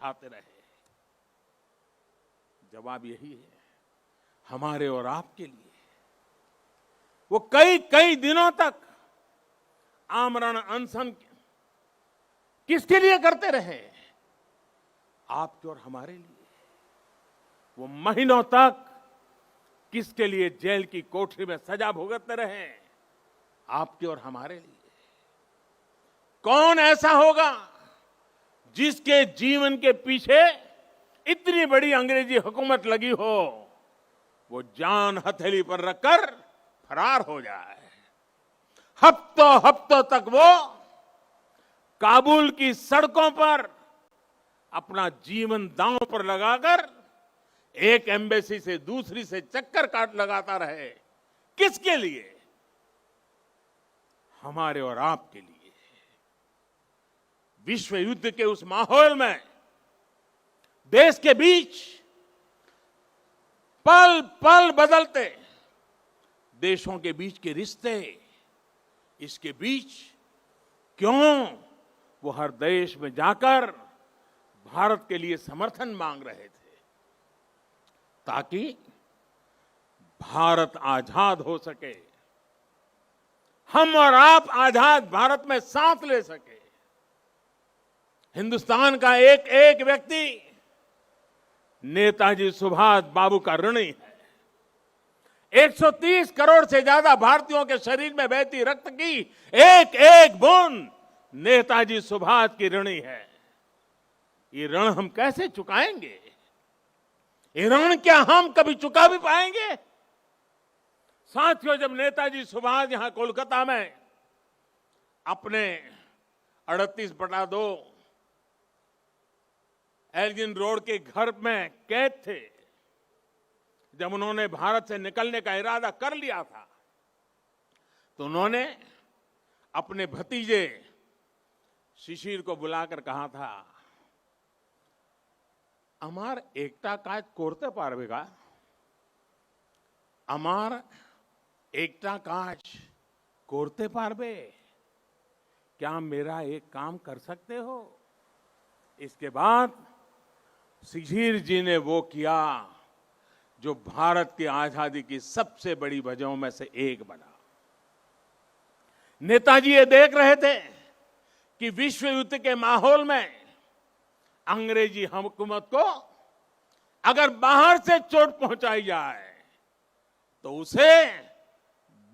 आते रहे। जवाब यही है हमारे और आपके लिए। वो कई कई दिनों तक आमरण अनशन किसके लिए करते रहे? आपके और हमारे लिए। वो महीनों तक किसके लिए जेल की कोठरी में सजा भुगतते रहे? आपके और हमारे लिए। कौन ऐसा होगा जिसके जीवन के पीछे इतनी बड़ी अंग्रेजी हुकूमत लगी हो, वो जान हथेली पर रखकर फरार हो जाए? हफ्तों हफ्तों तक वो काबुल की सड़कों पर अपना जीवन दांव पर लगाकर एक एम्बेसी से दूसरी से चक्कर काट लगाता रहे। किसके लिए? हमारे और आपके लिए। विश्व युद्ध के उस माहौल में देश के बीच पल पल बदलते देशों के बीच के रिश्ते, इसके बीच क्यों वो हर देश में जाकर भारत के लिए समर्थन मांग रहे थे, ताकि भारत आजाद हो सके, हम और आप आजाद भारत में सांस ले सके। हिंदुस्तान का एक एक व्यक्ति नेताजी सुभाष बाबू का ऋणी है। 130 करोड़ से ज्यादा भारतीयों के शरीर में बहती रक्त की एक एक बूंद नेताजी सुभाष की ऋणी है। ये ऋण हम कैसे चुकाएंगे? ये ऋण क्या हम कभी चुका भी पाएंगे? साथियों, जब नेताजी सुभाष यहां कोलकाता में अपने 38/2 एल्गिन रोड के घर में कैद थे, जब उन्होंने भारत से निकलने का इरादा कर लिया था, तो उन्होंने अपने भतीजे शिशिर को बुलाकर कहा था, अमार एकता काज कोरते पारबेगा? अमार एकता काज कोरते पारबे? क्या मेरा एक काम कर सकते हो? इसके बाद शिशिर जी ने वो किया जो भारत की आजादी की सबसे बड़ी वजहों में से एक बना। नेताजी ये देख रहे थे कि विश्व युद्ध के माहौल में अंग्रेजी हुकूमत को अगर बाहर से चोट पहुंचाई जाए तो उसे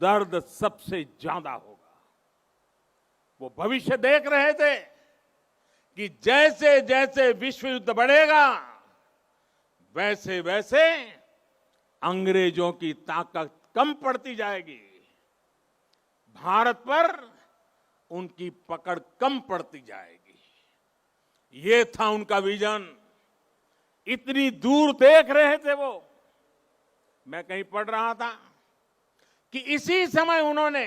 दर्द सबसे ज्यादा होगा। वो भविष्य देख रहे थे कि जैसे जैसे विश्व युद्ध बढ़ेगा, वैसे वैसे अंग्रेजों की ताकत कम पड़ती जाएगी, भारत पर उनकी पकड़ कम पड़ती जाएगी। ये था उनका विजन। इतनी दूर देख रहे थे वो। मैं कहीं पढ़ रहा था कि इसी समय उन्होंने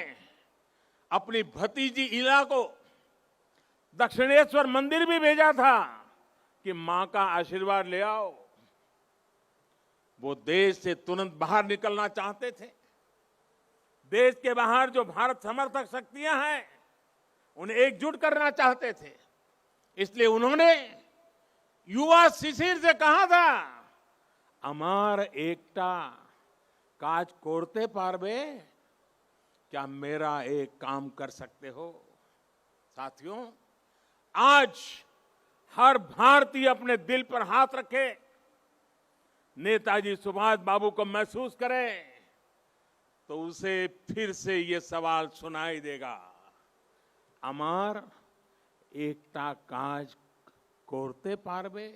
अपनी भतीजी इला को दक्षिणेश्वर मंदिर भी भेजा था कि मां का आशीर्वाद ले आओ। वो देश से तुरंत बाहर निकलना चाहते थे। देश के बाहर जो भारत समर्थक शक्तियां हैं, उन्हें एकजुट करना चाहते थे। इसलिए उन्होंने युवा शिशिर से कहा था, अमार एकता काज कोरते पारबे? क्या मेरा एक काम कर सकते हो? साथियों, आज हर भारतीय अपने दिल पर हाथ रखे, नेताजी सुभाष बाबू को महसूस करे, तो उसे फिर से ये सवाल सुनाई देगा, अमार एकता काज कोरते पारबे?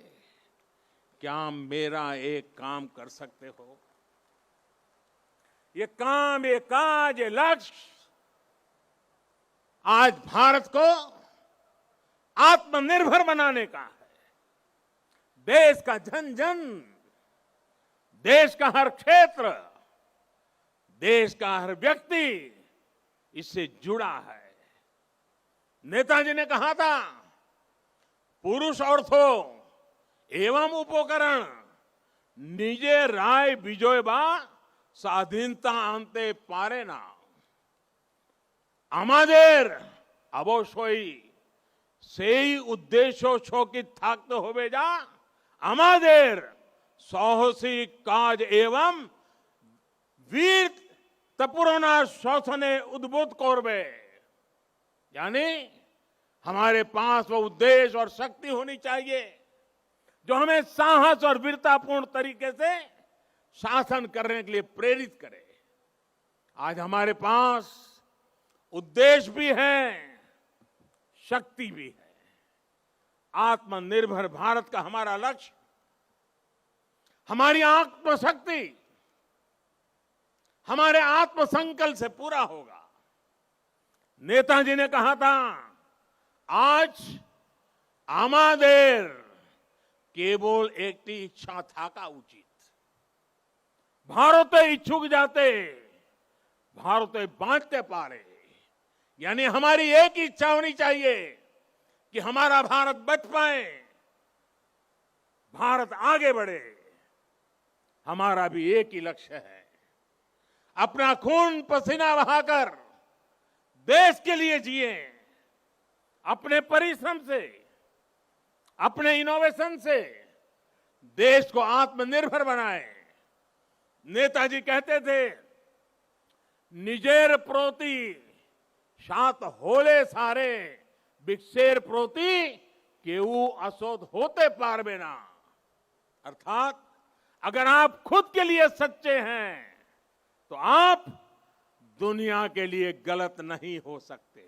क्या मेरा एक काम कर सकते हो? ये काम, ये काज, ये लक्ष्य आज भारत को आत्मनिर्भर बनाने का है। देश का जन जन, देश का हर क्षेत्र, देश का हर व्यक्ति इससे जुड़ा है। नेताजी ने कहा था, पुरुष अर्थो एवं उपकरण निजे राय विजय बा স্বাধীনতা আনতে পারে না। আমাদের অবশ্যই সেই উদ্দেশ্য শোকিত থাকতে হবে যা আমাদের সাহসিক কাজ एवं वीर तपुरना शोषणे उद्बुद्ध करबे, यानी हमारे पास वो उद्देश्य और शक्ति होनी चाहिए जो हमें साहस और वीरतापूर्ण तरीके से शासन करने के लिए प्रेरित करे। आज हमारे पास उद्देश्य भी है, शक्ति भी है। आत्मनिर्भर भारत का हमारा लक्ष्य, हमारी आत्मशक्ति हमारे आत्मसंकल्प से पूरा होगा। नेताजी ने कहा था, आज आमादेर केवल एक इच्छा था का उचित, भारत इच्छुक जाते भारत बांटते पारे, यानी हमारी एक इच्छा होनी चाहिए कि हमारा भारत बच पाए, भारत आगे बढ़े। हमारा भी एक ही लक्ष्य है, अपना खून पसीना बहाकर देश के लिए जिए, अपने परिश्रम से, अपने इनोवेशन से देश को आत्मनिर्भर बनाए। नेताजी कहते थे, निजेर प्रोति सात होले सारे, बिक्सेर प्रोति केऊ असोध होते पारबे ना। अर्थात अगर आप खुद के लिए सच्चे हैं तो आप दुनिया के लिए गलत नहीं हो सकते।